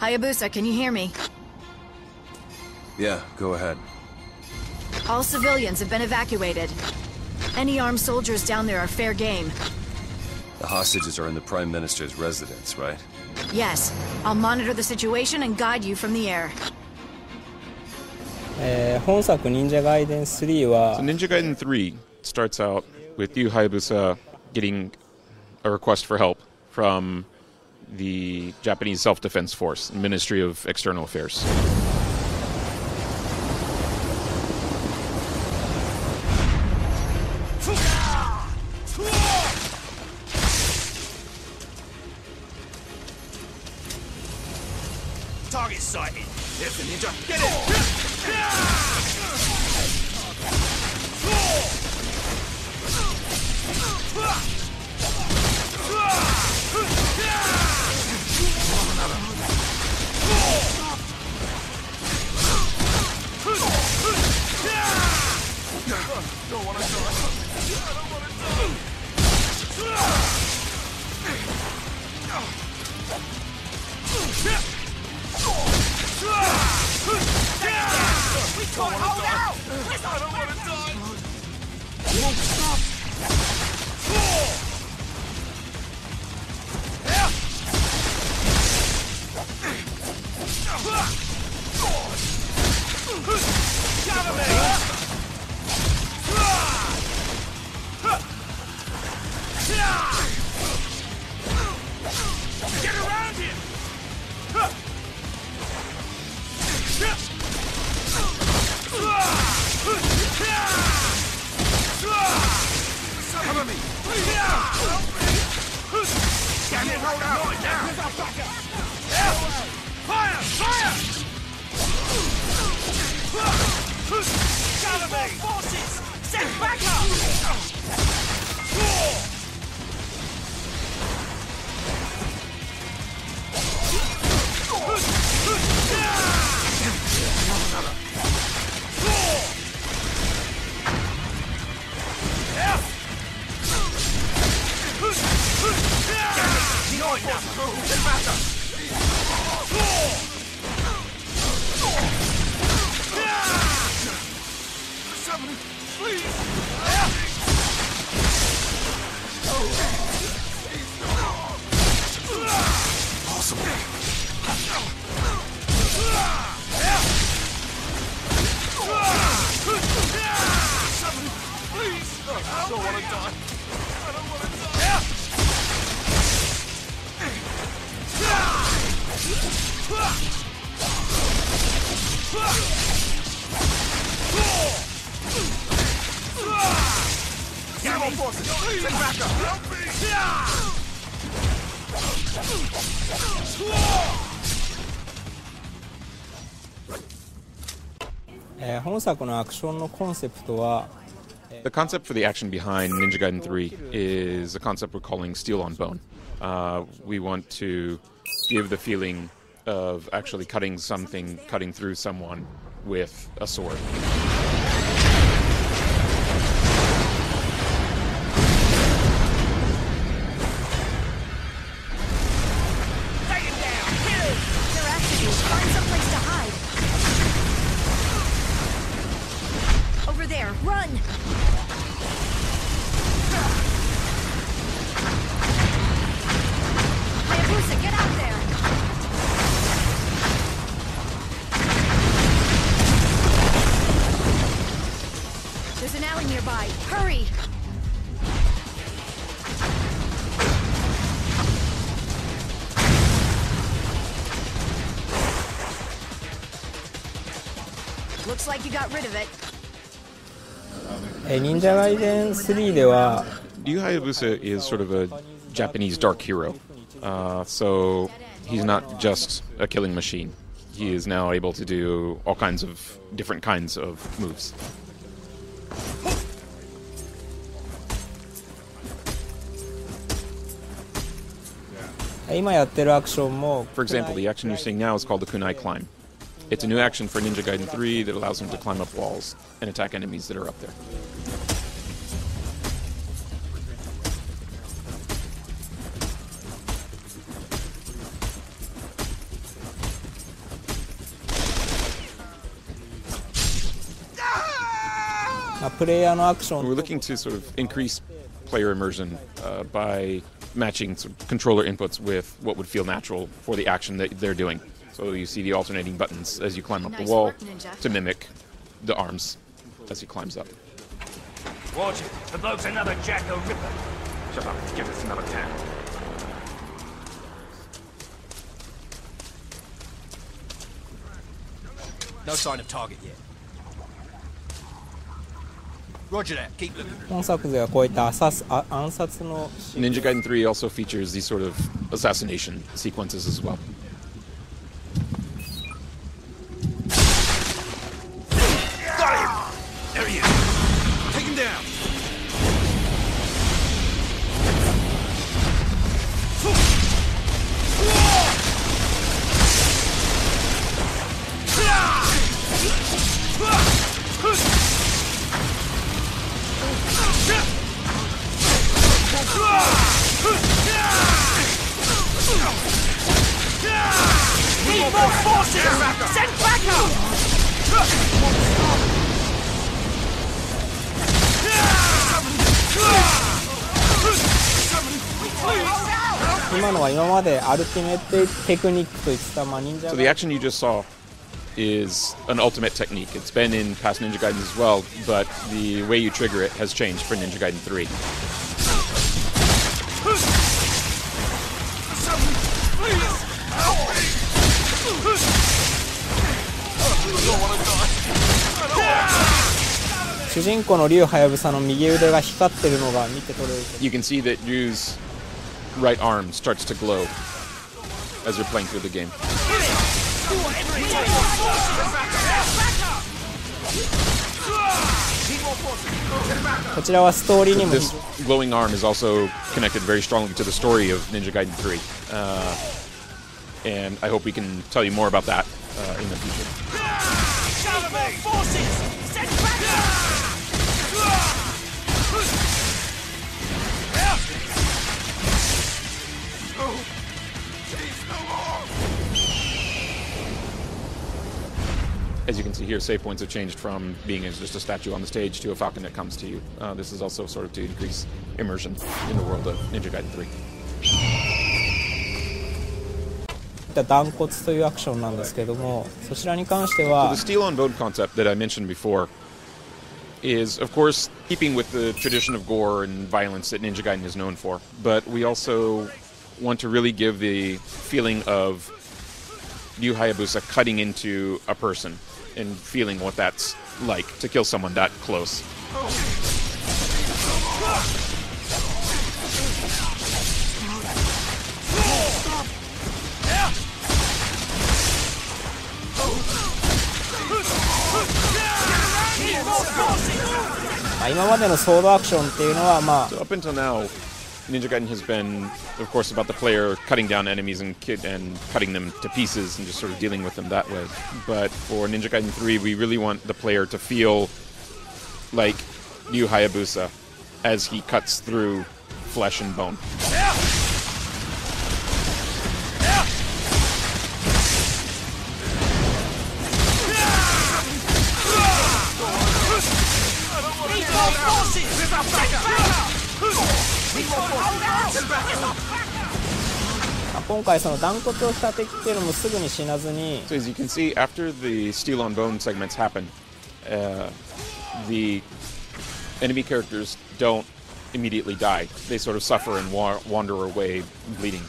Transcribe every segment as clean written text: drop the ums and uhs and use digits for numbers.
Hayabusa, can you hear me? Yeah, go ahead. All civilians have been evacuated. Any armed soldiers down there are fair game. The hostages are in the Prime Minister's residence, right? Yes. I'll monitor the situation and guide you from the air. 本作忍者ガイデン3は So Ninja Gaiden 3 starts out with you, Hayabusa, getting a request for help from the Japanese Self-Defense Force, Ministry of External Affairs. Target sighted. There's the ninja. Get it! Don't wanna die. I don't wanna die. We can't hold out! I don't want to die! Won't stop! Got me! Get around him! Cover me! Get it, hold out! Now! Fire! Fire! Cover me! Forces! Set back up! Somebody, please! Awesome! Somebody, please! I don't want to die! I don't want to die! Get more forces! Take back up! Help me! 本作のアクションのコンセプトは The concept for the action behind Ninja Gaiden 3 is a concept we're calling Steel on Bone. We want to give the feeling of actually cutting through someone with a sword. Take him down! Kill him! They're after you. Find someplace to hide. Over there, run! Hayabusa, get out there! There's an alley nearby. Hurry! Looks like you got rid of it. 忍者ガイデン3では Ryu Hayabusa is sort of a Japanese dark hero. So he's not just a killing machine. He is now able to do all kinds of different kinds of moves. For example, the action you're seeing now is called the Kunai Climb. It's a new action for Ninja Gaiden 3 that allows him to climb up walls and attack enemies that are up there. プレイヤーのアクション We're looking to sort of increase player immersion by matching sort of controller inputs with what would feel natural for the action that they're doing. So you see the alternating buttons as you climb up the Nice wall work, Ninja. to mimic the arms as he climbs up. Watch it. The bloke's another Jack the Ripper. Shut up. Give us another 10. No sign of target yet. Roger that. Keep looking. 本作ではこういった暗殺の Ninja Gaiden 3 also features these sort of assassination sequences as well. Got him! There he is. Take him down. Need more forces! Send backup! 今のは今までアルティメットテクニックといってた、忍者 So the action you just saw is an ultimate technique. It's been in past Ninja Gaiden as well, but the way you trigger it has changed for Ninja Gaiden 3. Ryu 主人公の竜はやぶさの右腕が光ってるのが見て取れる。 You can see that Ryu's right arm starts to glow as you're playing through the game. こちらはストーリーにも This glowing arm is also connected very strongly to the story of Ninja Gaiden 3. And I hope we can tell you more about that in the future. As you can see here, save points have changed from being as just a statue on the stage to a falcon that comes to you. This is also sort of to increase immersion in the world of Ninja Gaiden 3. 断骨というアクションなんですけども、そちらに関しては So the steel on bone concept that I mentioned before is, of course, keeping with the tradition of gore and violence that Ninja Gaiden is known for. But we also want to really give the feeling of Ryu Hayabusa cutting into a person and feeling what that's like to kill someone that close. So up until now, Ninja Gaiden has been, of course, about the player cutting down enemies and cutting them to pieces and just sort of dealing with them that way. But for Ninja Gaiden 3, we really want the player to feel like Ryu Hayabusa as he cuts through flesh and bone. So as you can see, after the steel on bone segments happen, the enemy characters don't immediately die. They sort of suffer and wander away bleeding.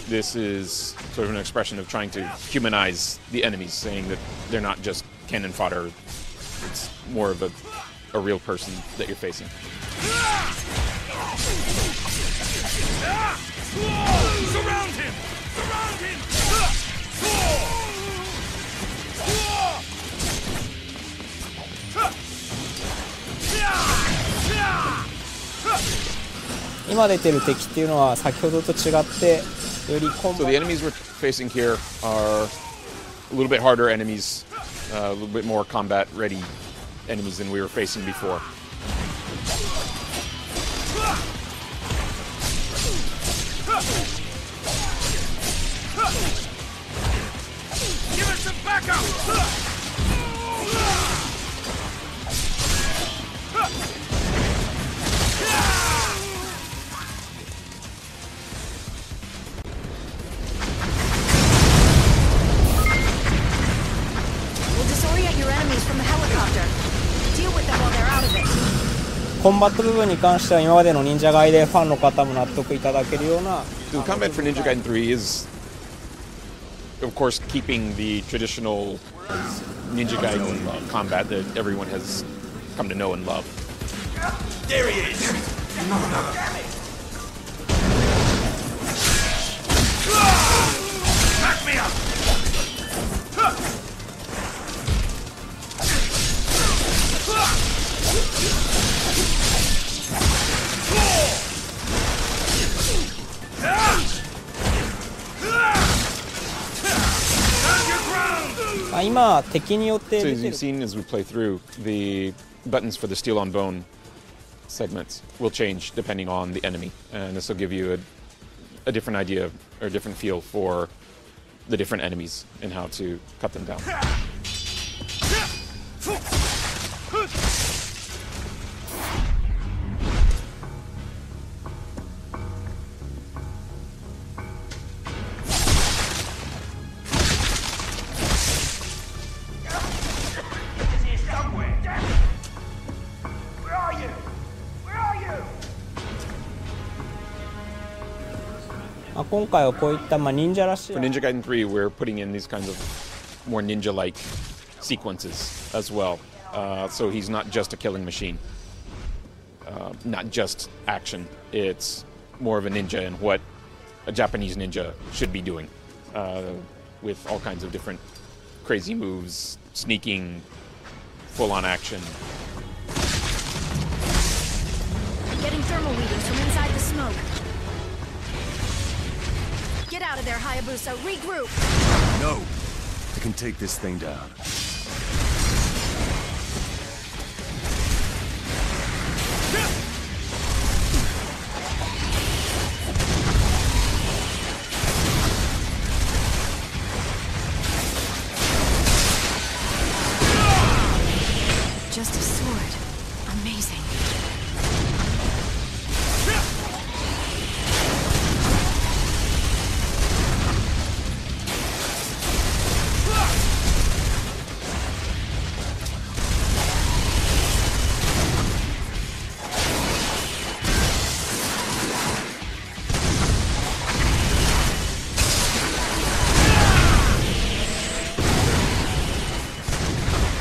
This is sort of an expression of trying to humanize the enemies, saying that they're not just cannon fodder. It's more of a real person that you're facing. Surround him! Surround him! 今出てる敵っていうのは先ほどと違ってよりコン So ボ the enemies we're facing here are a little bit harder enemies, a little bit more combat ready enemies than we were facing before. Give us some backup! コンバット部分に関しては今までの忍者ガイデンファンの方も納得いただけるような The combat for Ninja Gaiden 3 is, of course, keeping the traditional Ninja Gaiden combat that everyone has come to know and love. There he is! Back me up!今敵によって So 出 as て you've る seen as we play through, the buttons for the steel on bone segments will change depending on the enemy, and this will give you a different idea or a different feel for the different enemies and how to cut them down. For Ninja Gaiden 3, we're putting in these kinds of more ninja-like sequences as well. So he's not just a killing machine, not just action. It's more of a ninja and what a Japanese ninja should be doing, with all kinds of different crazy moves, sneaking, full-on action. Getting thermal readings from inside the smoke. Get out of there, Hayabusa. Regroup. No! I can take this thing down. Just a sword. Amazing.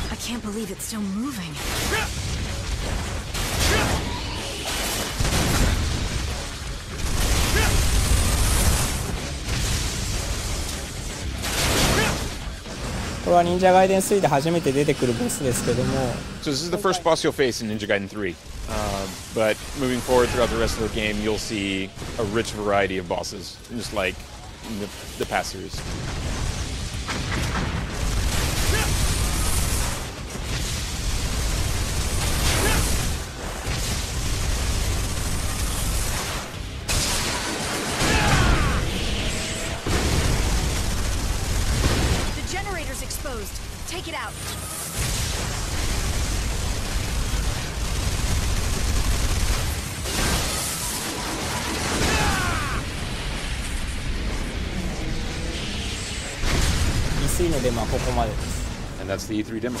I can't believe it's still moving. Ninja Gaiden 3で初めて出てくるボスですけども So this is the first boss you'll face in Ninja Gaiden 3. But moving forward throughout the rest of the game, you'll see a rich variety of bosses, just like in the past series. The generator's exposed. Take it out. E3 のデモはここまでです And that's the E3 demo.